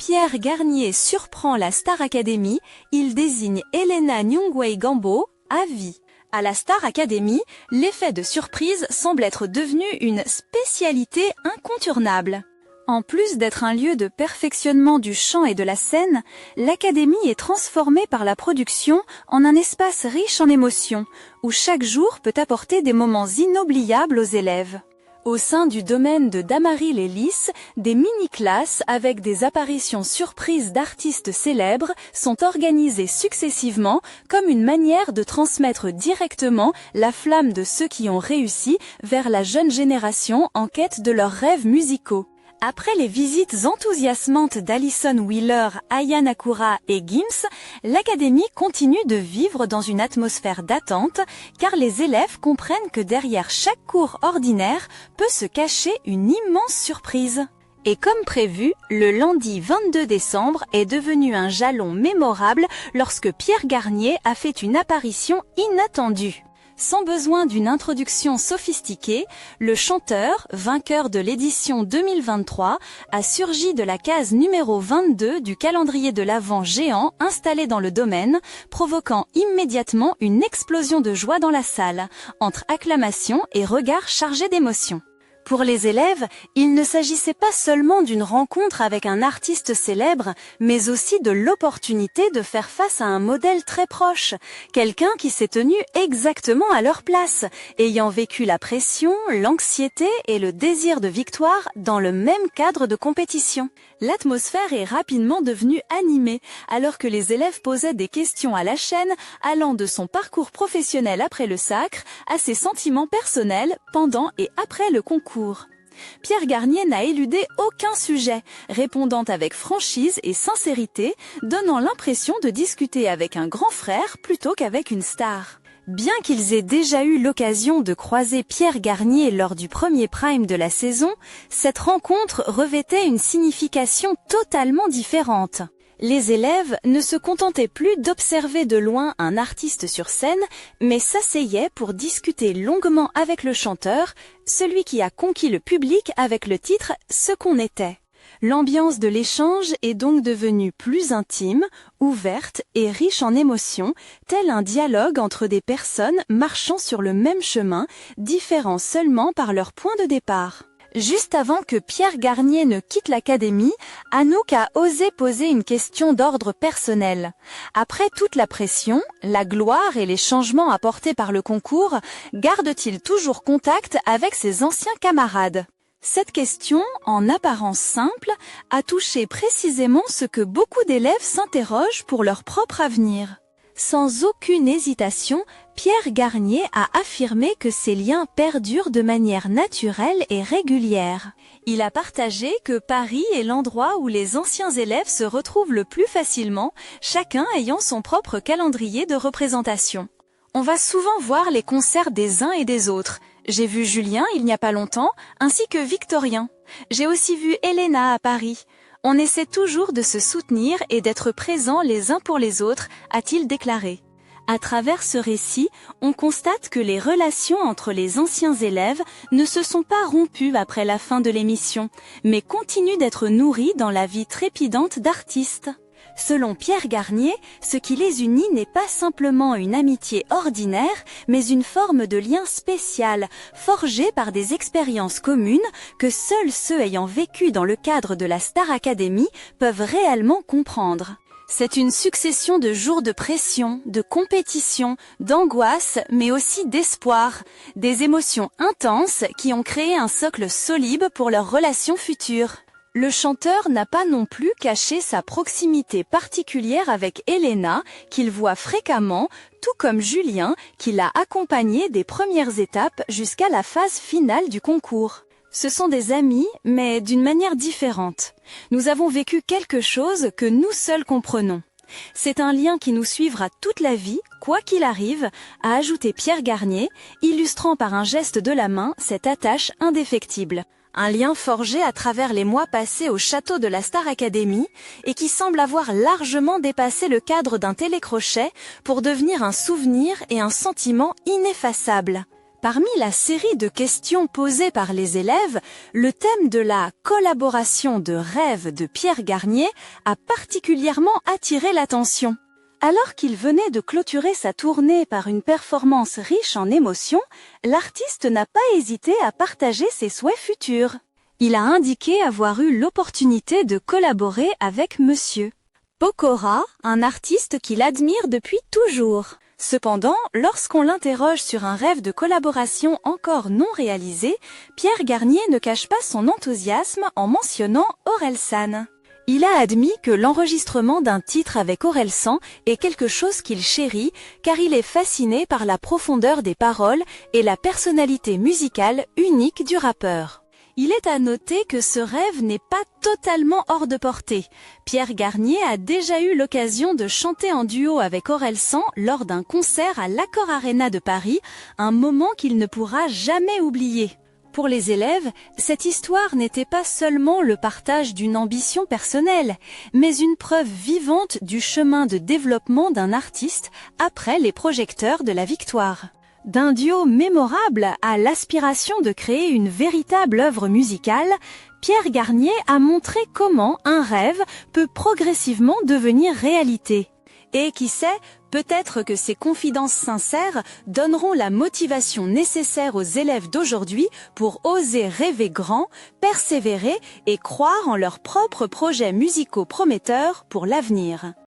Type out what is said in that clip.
Pierre Garnier surprend la Star Academy, il désigne Elena Nyungwe-Gambo à vie. À la Star Academy, l'effet de surprise semble être devenu une spécialité incontournable. En plus d'être un lieu de perfectionnement du chant et de la scène, l'Académie est transformée par la production en un espace riche en émotions, où chaque jour peut apporter des moments inoubliables aux élèves. Au sein du domaine de Damary-les-Lys, des mini-classes avec des apparitions surprises d'artistes célèbres sont organisées successivement comme une manière de transmettre directement la flamme de ceux qui ont réussi vers la jeune génération en quête de leurs rêves musicaux. Après les visites enthousiasmantes d'Alison Wheeler, Aya Nakamura et Gims, l'Académie continue de vivre dans une atmosphère d'attente car les élèves comprennent que derrière chaque cours ordinaire peut se cacher une immense surprise. Et comme prévu, le lundi 22 décembre est devenu un jalon mémorable lorsque Pierre Garnier a fait une apparition inattendue. Sans besoin d'une introduction sophistiquée, le chanteur, vainqueur de l'édition 2023, a surgi de la case numéro 22 du calendrier de l'Avent géant installé dans le domaine, provoquant immédiatement une explosion de joie dans la salle, entre acclamations et regards chargés d'émotion. Pour les élèves, il ne s'agissait pas seulement d'une rencontre avec un artiste célèbre, mais aussi de l'opportunité de faire face à un modèle très proche, quelqu'un qui s'est tenu exactement à leur place, ayant vécu la pression, l'anxiété et le désir de victoire dans le même cadre de compétition. L'atmosphère est rapidement devenue animée, alors que les élèves posaient des questions à la chaîne, allant de son parcours professionnel après le sacre à ses sentiments personnels pendant et après le concours. Pierre Garnier n'a éludé aucun sujet, répondant avec franchise et sincérité, donnant l'impression de discuter avec un grand frère plutôt qu'avec une star. Bien qu'ils aient déjà eu l'occasion de croiser Pierre Garnier lors du premier prime de la saison, cette rencontre revêtait une signification totalement différente. Les élèves ne se contentaient plus d'observer de loin un artiste sur scène, mais s'asseyaient pour discuter longuement avec le chanteur, celui qui a conquis le public avec le titre « Ce qu'on était ». L'ambiance de l'échange est donc devenue plus intime, ouverte et riche en émotions, tel un dialogue entre des personnes marchant sur le même chemin, différents seulement par leur point de départ. Juste avant que Pierre Garnier ne quitte l'Académie, Anouk a osé poser une question d'ordre personnel. Après toute la pression, la gloire et les changements apportés par le concours, garde-t-il toujours contact avec ses anciens camarades ? Cette question, en apparence simple, a touché précisément ce que beaucoup d'élèves s'interrogent pour leur propre avenir. Sans aucune hésitation, Pierre Garnier a affirmé que ces liens perdurent de manière naturelle et régulière. Il a partagé que Paris est l'endroit où les anciens élèves se retrouvent le plus facilement, chacun ayant son propre calendrier de représentation. On va souvent voir les concerts des uns et des autres. J'ai vu Julien il n'y a pas longtemps, ainsi que Victorien. J'ai aussi vu Elena à Paris. On essaie toujours de se soutenir et d'être présents les uns pour les autres, a-t-il déclaré. À travers ce récit, on constate que les relations entre les anciens élèves ne se sont pas rompues après la fin de l'émission, mais continuent d'être nourries dans la vie trépidante d'artistes. Selon Pierre Garnier, ce qui les unit n'est pas simplement une amitié ordinaire, mais une forme de lien spécial, forgé par des expériences communes que seuls ceux ayant vécu dans le cadre de la Star Academy peuvent réellement comprendre. C'est une succession de jours de pression, de compétition, d'angoisse, mais aussi d'espoir, des émotions intenses qui ont créé un socle solide pour leurs relations futures. Le chanteur n'a pas non plus caché sa proximité particulière avec Elena, qu'il voit fréquemment, tout comme Julien, qui l'a accompagné des premières étapes jusqu'à la phase finale du concours. Ce sont des amis, mais d'une manière différente. Nous avons vécu quelque chose que nous seuls comprenons. C'est un lien qui nous suivra toute la vie, quoi qu'il arrive, a ajouté Pierre Garnier, illustrant par un geste de la main cette attache indéfectible. Un lien forgé à travers les mois passés au château de la Star Academy et qui semble avoir largement dépassé le cadre d'un télécrochet pour devenir un souvenir et un sentiment ineffaçable. Parmi la série de questions posées par les élèves, le thème de la collaboration de rêve de Pierre Garnier a particulièrement attiré l'attention. Alors qu'il venait de clôturer sa tournée par une performance riche en émotions, l'artiste n'a pas hésité à partager ses souhaits futurs. Il a indiqué avoir eu l'opportunité de collaborer avec Monsieur Pokora, un artiste qu'il admire depuis toujours. Cependant, lorsqu'on l'interroge sur un rêve de collaboration encore non réalisé, Pierre Garnier ne cache pas son enthousiasme en mentionnant Orelsan. Il a admis que l'enregistrement d'un titre avec Orelsan est quelque chose qu'il chérit car il est fasciné par la profondeur des paroles et la personnalité musicale unique du rappeur. Il est à noter que ce rêve n'est pas totalement hors de portée. Pierre Garnier a déjà eu l'occasion de chanter en duo avec Orelsan lors d'un concert à l'Accor Arena de Paris, un moment qu'il ne pourra jamais oublier. Pour les élèves, cette histoire n'était pas seulement le partage d'une ambition personnelle, mais une preuve vivante du chemin de développement d'un artiste après les projecteurs de la victoire. D'un duo mémorable à l'aspiration de créer une véritable œuvre musicale, Pierre Garnier a montré comment un rêve peut progressivement devenir réalité. Et qui sait, peut-être que ces confidences sincères donneront la motivation nécessaire aux élèves d'aujourd'hui pour oser rêver grand, persévérer et croire en leurs propres projets musicaux prometteurs pour l'avenir.